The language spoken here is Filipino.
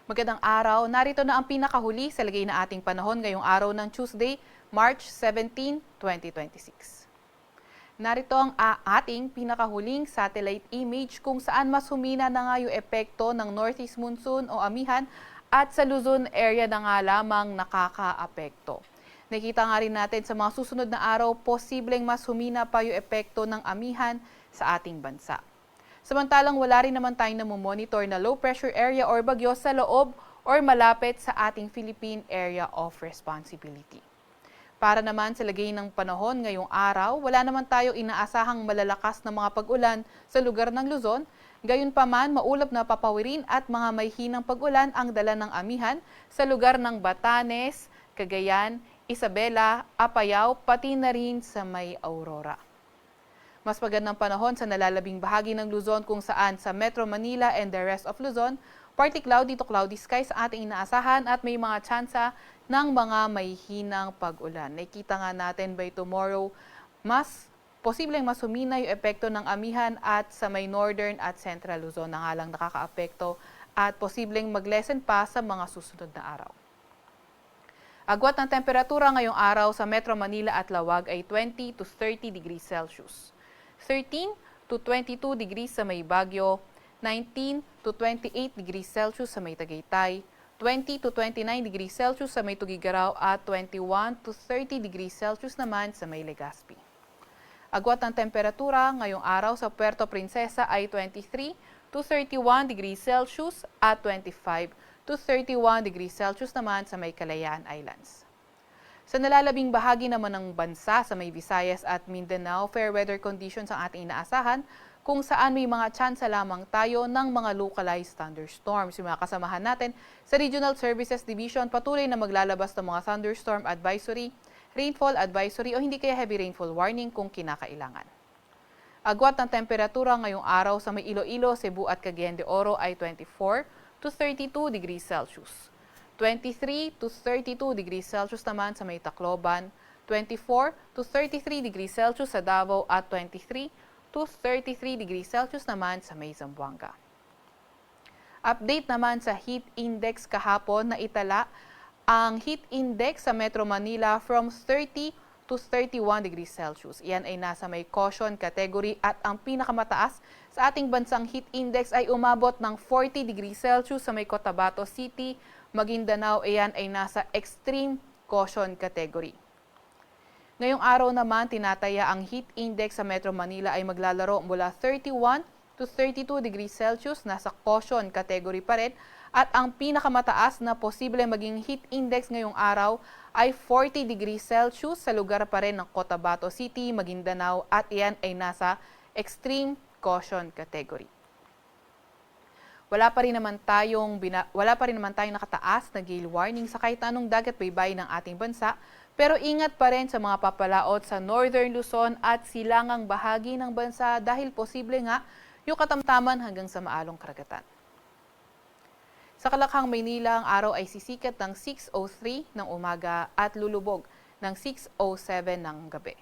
Magandang araw, narito na ang pinakahuli sa lagay na ating panahon ngayong araw ng Tuesday, March 17, 2026. Narito ang ating pinakahuling satellite image kung saan mas humina na nga yung epekto ng northeast monsoon o amihan at sa Luzon area na nga lamang nakakaapekto. Nakita nga rin natin sa mga susunod na araw, posibleng mas humina pa yung epekto ng amihan sa ating bansa. Samantalang wala rin naman tayong namomonitor na low pressure area or bagyo sa loob or malapit sa ating Philippine Area of Responsibility. Para naman sa lagay ng panahon ngayong araw, wala naman tayo inaasahang malalakas na mga pag-ulan sa lugar ng Luzon. Gayunpaman, maulap na papawirin at mga may hinang pag-ulan ang dala ng amihan sa lugar ng Batanes, Cagayan, Isabela, Apayao, pati na rin sa may Aurora. Mas magandang panahon sa nalalabing bahagi ng Luzon kung saan sa Metro Manila and the rest of Luzon, partly cloudy to cloudy skies sa ating inaasahan at may mga tsansa ng mga may hinang pag-ulan. Nakikita nga natin by tomorrow, posibleng mas humina yung epekto ng amihan at sa may northern at central Luzon na nga lang nakakaapekto at posibleng mag-lessen pa sa mga susunod na araw. Agwat ng temperatura ngayong araw sa Metro Manila at Lawag ay 20 to 30 degrees Celsius. 13 to 22 degrees sa may Baguio, 19 to 28 degrees Celsius sa may Tagaytay, 20 to 29 degrees Celsius sa may Tugigaraw at 21 to 30 degrees Celsius naman sa may Legazpi. Agwat ng temperatura ngayong araw sa Puerto Princesa ay 23 to 31 degrees Celsius at 25 to 31 degrees Celsius naman sa may Kalayaan Islands. Sa nalalabing bahagi naman ng bansa sa may Visayas at Mindanao, fair weather conditions ang ating inaasahan kung saan may mga tsansa lamang tayo ng mga localized thunderstorms. Yung mga kasamahan natin sa Regional Services Division patuloy na maglalabas ng mga thunderstorm advisory, rainfall advisory o hindi kaya heavy rainfall warning kung kinakailangan. Agwat ng temperatura ngayong araw sa may Iloilo, Cebu at Cagayan de Oro ay 24 to 32 degrees Celsius. 23 to 32 degrees Celsius naman sa may Tacloban, 24 to 33 degrees Celsius sa Davao at 23 to 33 degrees Celsius naman sa may Zamboanga. Update naman sa heat index kahapon na itala ang heat index sa Metro Manila from 30 to 31 degrees Celsius. Iyan ay nasa may caution category at ang pinakamataas sa ating bansang heat index ay umabot ng 40 degrees Celsius sa may Cotabato City, Maguindanao. Iyan ay nasa extreme caution category. Ngayong araw naman, tinataya ang heat index sa Metro Manila ay maglalaro mula 31 to 32 degrees Celsius, nasa caution category pa rin, at ang pinakamataas na posible maging heat index ngayong araw ay 40 degrees Celsius sa lugar pa rin ng Cotabato City, Maguindanao at iyan ay nasa extreme caution category. Wala pa rin naman tayong nakataas na gale warning sa kahit anong dagat baybay ng ating bansa, pero ingat pa rin sa mga papalaot sa Northern Luzon at silangang bahagi ng bansa dahil posible nga yung katamtaman hanggang sa maalong karagatan. Sa Kalakhang, Maynila, ang araw ay sisikat ng 6:03 ng umaga at lulubog ng 6:07 ng gabi.